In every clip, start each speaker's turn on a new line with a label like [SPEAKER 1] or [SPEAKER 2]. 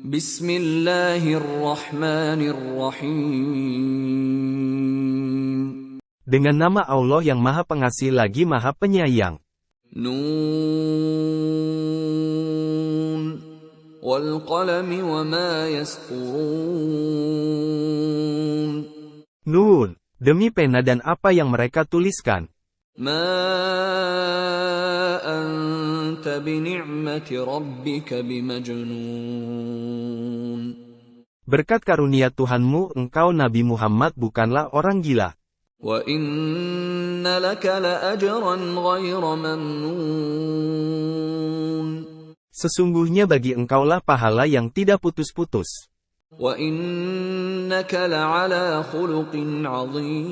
[SPEAKER 1] Bismillahirrahmanirrahim.
[SPEAKER 2] Dengan nama Allah yang Maha Pengasih lagi Maha Penyayang.
[SPEAKER 1] Nun wal qalami wa ma yasturun.
[SPEAKER 2] Nun, demi pena dan apa yang mereka tuliskan.
[SPEAKER 1] Ma anta bini'mati rabbika bimajnun.
[SPEAKER 2] Berkat karunia Tuhanmu engkau Nabi Muhammad bukanlah orang gila.
[SPEAKER 1] Wa inna laka la ajran ghaira mamnun.
[SPEAKER 2] Sesungguhnya bagi engkaulah pahala yang tidak putus-putus.
[SPEAKER 1] Wa innaka la'ala khuluqin 'azim.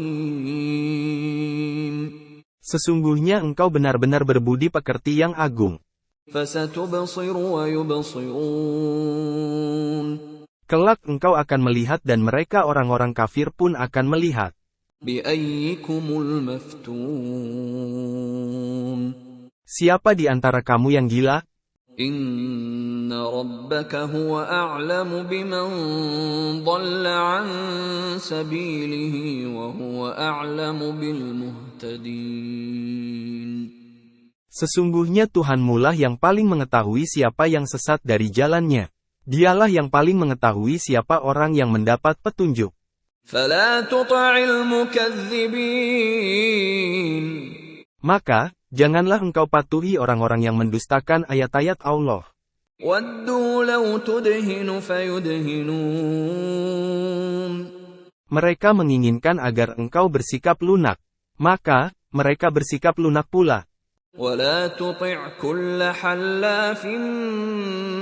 [SPEAKER 2] Sesungguhnya engkau benar-benar berbudi pekerti yang agung.
[SPEAKER 1] Fasatubsiru wa yubsirun.
[SPEAKER 2] Kelak engkau akan melihat dan mereka orang-orang kafir pun akan melihat.
[SPEAKER 1] Biayyikumul maftun.
[SPEAKER 2] Siapa di antara kamu yang gila?
[SPEAKER 1] Inna rabbaka huwa a'lamu biman dhalla 'an sabilihi wa huwa a'lamu bil muhtadin.
[SPEAKER 2] Sesungguhnya Tuhanmulah yang paling mengetahui siapa yang sesat dari jalannya. Dialah yang paling mengetahui siapa orang yang mendapat petunjuk.
[SPEAKER 1] Fala tuti'il mukadzibin.
[SPEAKER 2] Maka, janganlah engkau patuhi orang-orang yang mendustakan ayat-ayat Allah.
[SPEAKER 1] Waddu law tudhinu fayudhinun.
[SPEAKER 2] Mereka menginginkan agar engkau bersikap lunak. Maka, mereka bersikap lunak pula.
[SPEAKER 1] Wala tuti' kulla hallafin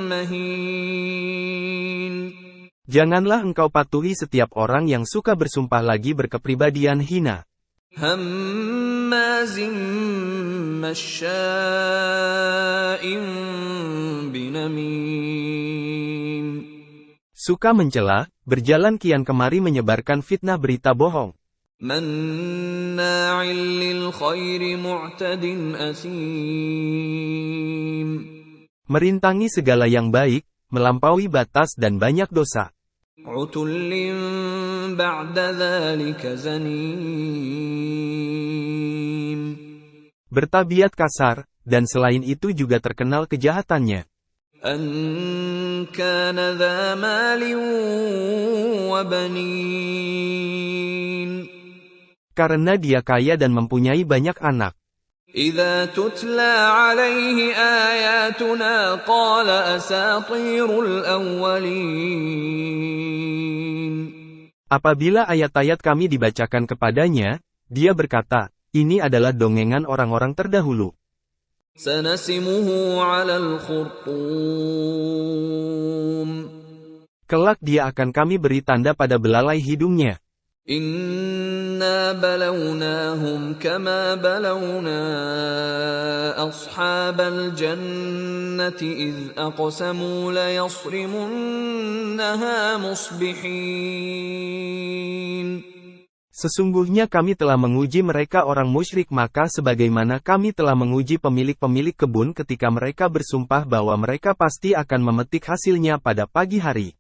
[SPEAKER 1] mahin.
[SPEAKER 2] Janganlah engkau patuhi setiap orang yang suka bersumpah lagi berkepribadian hina.
[SPEAKER 1] Hammazim masya'in binamim.
[SPEAKER 2] Suka mencela, berjalan kian kemari menyebarkan fitnah berita bohong.
[SPEAKER 1] Manna'il lil khairi mu'tadin asim.
[SPEAKER 2] Merintangi segala yang baik, melampaui batas dan banyak dosa.
[SPEAKER 1] Utullin ba'da dzalika zanim.
[SPEAKER 2] Bertabiat kasar, dan selain itu juga terkenal kejahatannya.
[SPEAKER 1] An kana dza malin wa banin.
[SPEAKER 2] Karena dia kaya dan mempunyai banyak anak.
[SPEAKER 1] Idza tutla alaihi ayatuna qala asatirul awwalin.
[SPEAKER 2] Apabila ayat-ayat kami dibacakan kepadanya, dia berkata, ini adalah dongengan orang-orang terdahulu.
[SPEAKER 1] Sanasimuhu 'alal khurtum.
[SPEAKER 2] Kelak dia akan kami beri tanda pada belalai hidungnya.
[SPEAKER 1] Inna balawnahum kama balawna ashabal jannati idh aqsamu la yasrimunnaha musbihin.
[SPEAKER 2] Sesungguhnya kami telah menguji mereka orang musyrik maka sebagaimana kami telah menguji pemilik-pemilik kebun ketika mereka bersumpah bahwa mereka pasti akan memetik hasilnya pada pagi hari.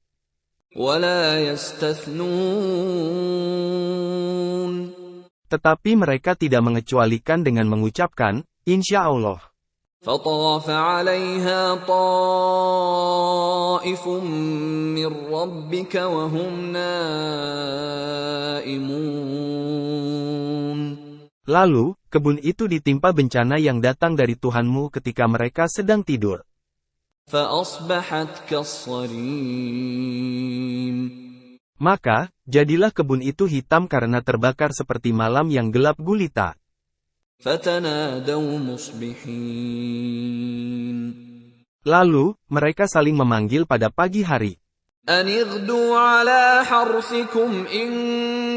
[SPEAKER 1] Wala yastathnun.
[SPEAKER 2] Tetapi mereka tidak mengecualikan dengan mengucapkan, Insya Allah.
[SPEAKER 1] فطاف عليها طائف من ربك وهم نائمون.
[SPEAKER 2] Lalu, kebun itu ditimpa bencana yang datang dari Tuhanmu ketika mereka sedang tidur.
[SPEAKER 1] فأصبحت كالصريم.
[SPEAKER 2] Maka, jadilah kebun itu hitam karena terbakar seperti malam yang gelap gulita.
[SPEAKER 1] فَتَنَادَوْا مُصْبِحِينَ.
[SPEAKER 2] Lalu, mereka saling memanggil pada pagi hari.
[SPEAKER 1] أَنِ اغْدُوا عَلَى حَرْثِكُمْ إِن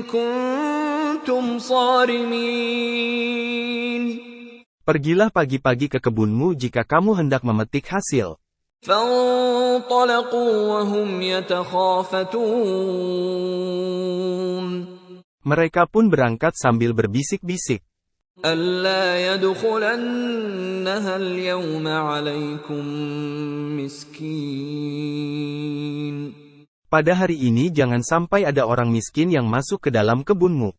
[SPEAKER 1] كُنتُمْ صَارِمِينَ.
[SPEAKER 2] Pergilah pagi-pagi ke kebunmu jika kamu hendak memetik hasil.
[SPEAKER 1] فَانطَلَقُوا وَهُمْ يَتَخَافَتُونَ.
[SPEAKER 2] Mereka pun berangkat sambil berbisik-bisik.
[SPEAKER 1] أَلَّا يَدْخُلَنَّهَا الْيَوْمَ عَلَيْكُمْ مِسْكِينٌ.
[SPEAKER 2] Pada hari ini jangan sampai ada orang miskin yang masuk ke dalam kebunmu.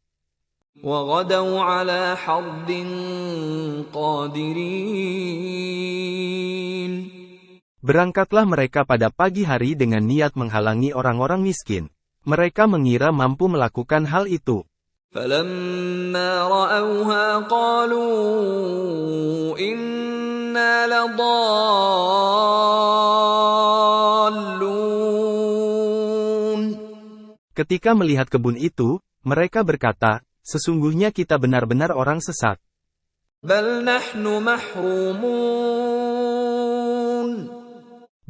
[SPEAKER 1] وَغَدَوْا عَلَى حَرْدٍ قَادِرِينَ.
[SPEAKER 2] Berangkatlah mereka pada pagi hari dengan niat menghalangi orang-orang miskin. Mereka mengira mampu melakukan hal itu.
[SPEAKER 1] فَلَمَّا رَأَوْهَا قَالُوا إِنَّا لَضَالُّونَ.
[SPEAKER 2] Ketika melihat kebun itu, mereka berkata, sesungguhnya kita benar-benar orang sesat.
[SPEAKER 1] بَلْ نَحْنُ مَحْرُومُونَ.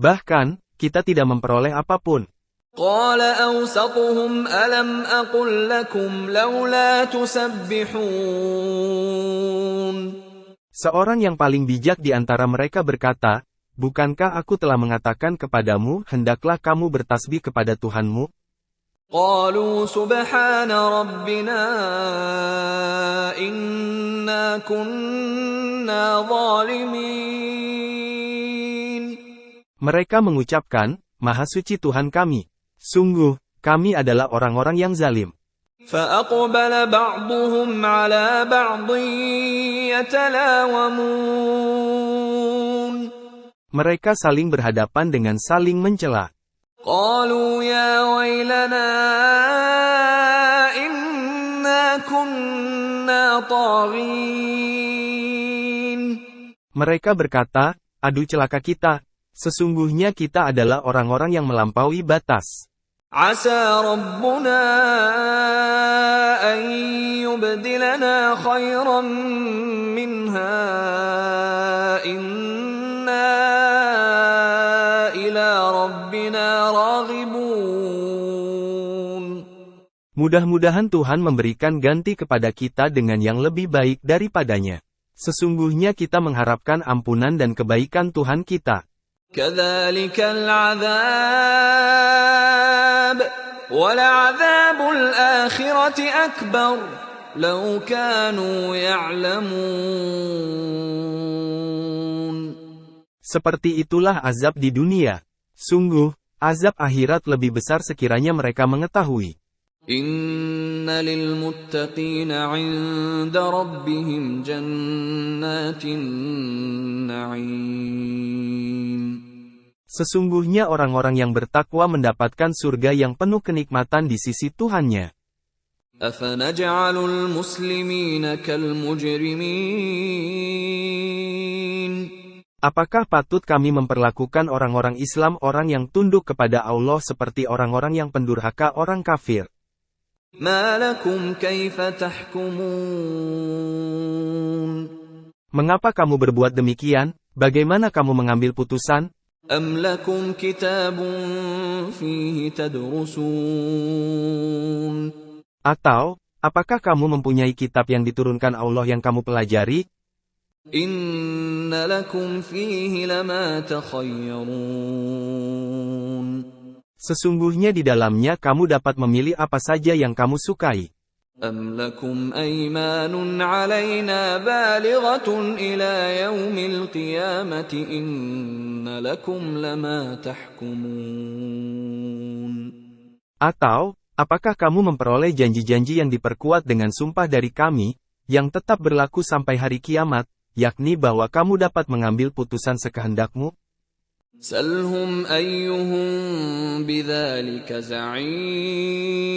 [SPEAKER 2] Bahkan, kita tidak memperoleh apapun.
[SPEAKER 1] قال أوسطهم ألم أقل لكم لولا تسبحون.
[SPEAKER 2] Seorang yang paling bijak di antara mereka berkata, bukankah aku telah mengatakan kepadamu, hendaklah kamu bertasbih kepada Tuhanmu?
[SPEAKER 1] قالوا سبحان ربنا إنا كنا ظالمين.
[SPEAKER 2] Mereka mengucapkan, Maha suci Tuhan kami. Sungguh, kami adalah orang-orang yang zalim.
[SPEAKER 1] فأقبل بعضهم على بعض يتلاومون.
[SPEAKER 2] Mereka saling berhadapan dengan saling mencela.
[SPEAKER 1] قالوا يا ويلنا إنا كنا طاغين.
[SPEAKER 2] Mereka berkata, aduh celaka kita, sesungguhnya kita adalah orang-orang yang melampaui batas.
[SPEAKER 1] عسى ربنا أن يبدلنا خيرا منها إنا إلى ربنا راغبون.
[SPEAKER 2] Mudah-mudahan Tuhan memberikan ganti kepada kita dengan yang lebih baik daripadanya. Sesungguhnya kita mengharapkan ampunan dan kebaikan Tuhan kita.
[SPEAKER 1] كذلك العذاب ولعذاب الآخرة أكبر لو كانوا يعلمون.
[SPEAKER 2] Seperti itulah azab di dunia. Sungguh, azab akhirat lebih besar sekiranya mereka mengetahui.
[SPEAKER 1] إن للمتقين عند ربهم جنات النعيم.
[SPEAKER 2] Sesungguhnya orang-orang yang bertakwa mendapatkan surga yang penuh kenikmatan di sisi Tuhannya.
[SPEAKER 1] أفنجعل المسلمين كالمجرمين.
[SPEAKER 2] Apakah patut kami memperlakukan orang-orang Islam orang yang tunduk kepada Allah seperti orang-orang yang pendurhaka orang kafir?
[SPEAKER 1] ما لكم كيف تحكمون.
[SPEAKER 2] Mengapa kamu berbuat demikian? Bagaimana kamu mengambil putusan?
[SPEAKER 1] أم لكم كتاب فيه تدرسون.
[SPEAKER 2] Atau, apakah kamu mempunyai kitab yang diturunkan Allah yang kamu pelajari?
[SPEAKER 1] إن لكم فيه لما تخيرون.
[SPEAKER 2] Sesungguhnya di dalamnya kamu dapat memilih apa saja yang kamu sukai.
[SPEAKER 1] أم لكم أيمان علينا بالغة إلى يوم القيامة إن لكم لما تحكمون.
[SPEAKER 2] Atau, apakah kamu memperoleh janji-janji yang diperkuat dengan sumpah dari kami, yang tetap berlaku sampai hari kiamat, yakni bahwa kamu dapat mengambil putusan sekehendakmu?
[SPEAKER 1] سلهم أيهم بذلك زعيم.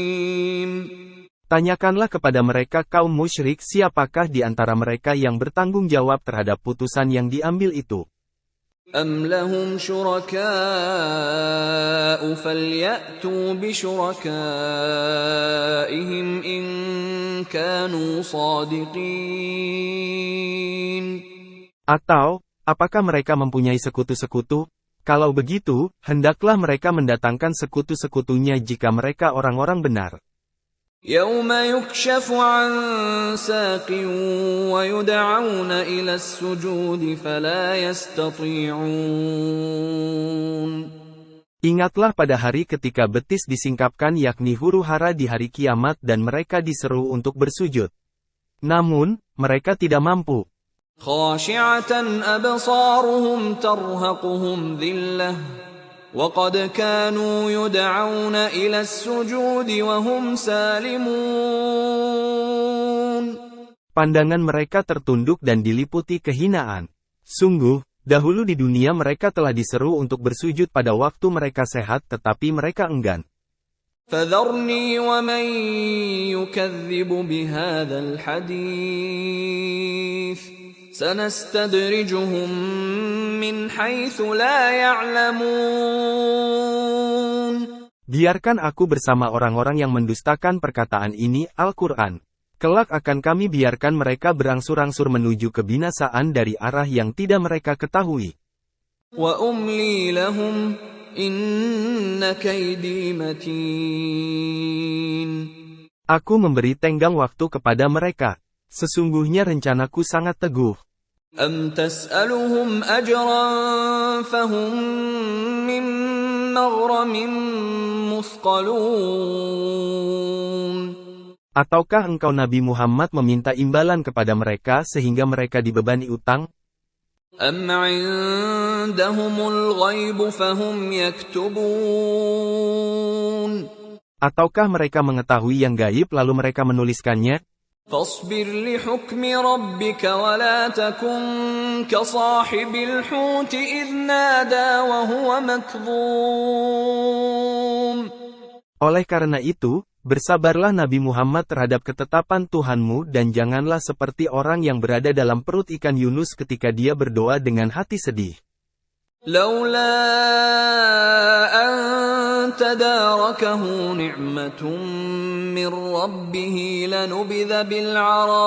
[SPEAKER 2] Tanyakanlah kepada mereka kaum musyrik siapakah di antara mereka yang bertanggung jawab terhadap putusan yang diambil itu.
[SPEAKER 1] أم لهم شركاء فليأتوا بشركائهم إن كانوا صادقين.
[SPEAKER 2] Atau, apakah mereka mempunyai sekutu-sekutu? Kalau begitu, hendaklah mereka mendatangkan sekutu-sekutunya jika mereka orang-orang benar.
[SPEAKER 1] يوم يكشف عن ساق ويدعون إلى السجود فلا يستطيعون.
[SPEAKER 2] Ingatlah pada hari ketika betis disingkapkan yakni huru-hara di hari kiamat dan mereka diseru untuk bersujud. Namun, mereka tidak mampu.
[SPEAKER 1] خاشعة أبصارهم ترهقهم ذلة وَقَدْ كَانُوا يُدْعَوْنَ إِلَى السُّجُودِ وَهُمْ سَالِمُونَ.
[SPEAKER 2] Pandangan mereka tertunduk dan diliputi kehinaan. Sungguh, dahulu di dunia mereka telah diseru untuk bersujud pada waktu mereka sehat tetapi mereka enggan.
[SPEAKER 1] فَذَرْنِي وَمَن يُكَذِّبُ بِهَذَا الْحَدِيثِ سَنَسْتَدْرِجُهُم مِّنْ حَيْثُ لَا يَعْلَمُونَ.
[SPEAKER 2] Biarkan aku bersama orang-orang yang mendustakan perkataan ini, Al-Quran. Kelak akan kami biarkan mereka berangsur-angsur menuju kebinasaan dari arah yang tidak mereka ketahui.
[SPEAKER 1] وَأُمْلِي لَهُمْ إِنَّ كَيْدِي مَتِينٌ.
[SPEAKER 2] Aku memberi tenggang waktu kepada mereka. Sesungguhnya rencanaku sangat teguh.
[SPEAKER 1] أَمْ تَسْأَلُهُمْ أَجْرًا فَهُمْ مِنْ مَغْرَمٍ مُثْقَلُونَ.
[SPEAKER 2] Ataukah engkau Nabi Muhammad meminta imbalan kepada mereka sehingga mereka dibebani utang?
[SPEAKER 1] أَمْ عِندَهُمُ الْغَيْبُ فَهُمْ يَكْتُبُونَ.
[SPEAKER 2] Ataukah mereka mengetahui yang gaib lalu mereka menuliskannya?
[SPEAKER 1] فاصبر لحكم ربك ولا تكن كصاحب الحوت إذ نادى وهو مكظوم.
[SPEAKER 2] Oleh karena itu, bersabarlah Nabi Muhammad terhadap ketetapan Tuhanmu dan janganlah seperti orang yang berada dalam perut ikan Yunus ketika dia berdoa dengan hati sedih.
[SPEAKER 1] لولا أن تداركه نعمة من ربه لنبذ بالعراء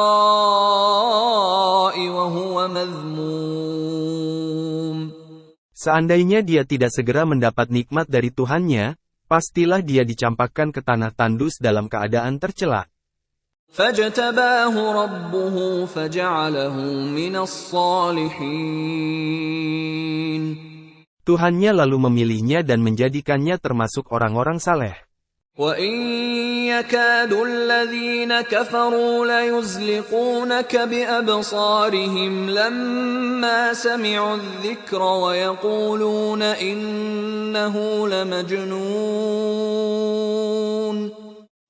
[SPEAKER 1] وهو مذموم.
[SPEAKER 2] Seandainya dia tidak segera mendapat nikmat dari Tuhannya, pastilah dia dicampakkan ke tanah tandus dalam keadaan tercela.
[SPEAKER 1] فاجتباه ربه فجعله من الصالحين.
[SPEAKER 2] Tuhannya lalu memilihnya dan menjadikannya termasuk orang-orang saleh.
[SPEAKER 1] وَإِنْ يَكَادُ الَّذِينَ كَفَرُوا لَيُزْلِقُونَكَ بِأَبْصَارِهِمْ لَمَّا سَمِعُوا الذِّكْرَ وَيَقُولُونَ إِنَّهُ لَمَجْنُونٌ.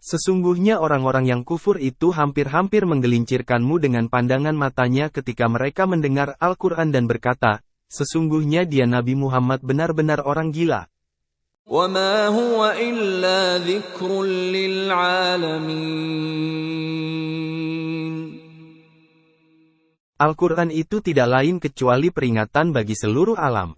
[SPEAKER 2] Sesungguhnya orang-orang yang kufur itu hampir-hampir menggelincirkanmu dengan pandangan matanya ketika mereka mendengar Al-Quran dan berkata, sesungguhnya dia Nabi Muhammad benar-benar orang gila.
[SPEAKER 1] وَمَا هُوَ إِلَّا ذِكْرٌ لِلْعَالَمِينَ.
[SPEAKER 2] Al-Quran itu tidak lain kecuali peringatan bagi seluruh alam.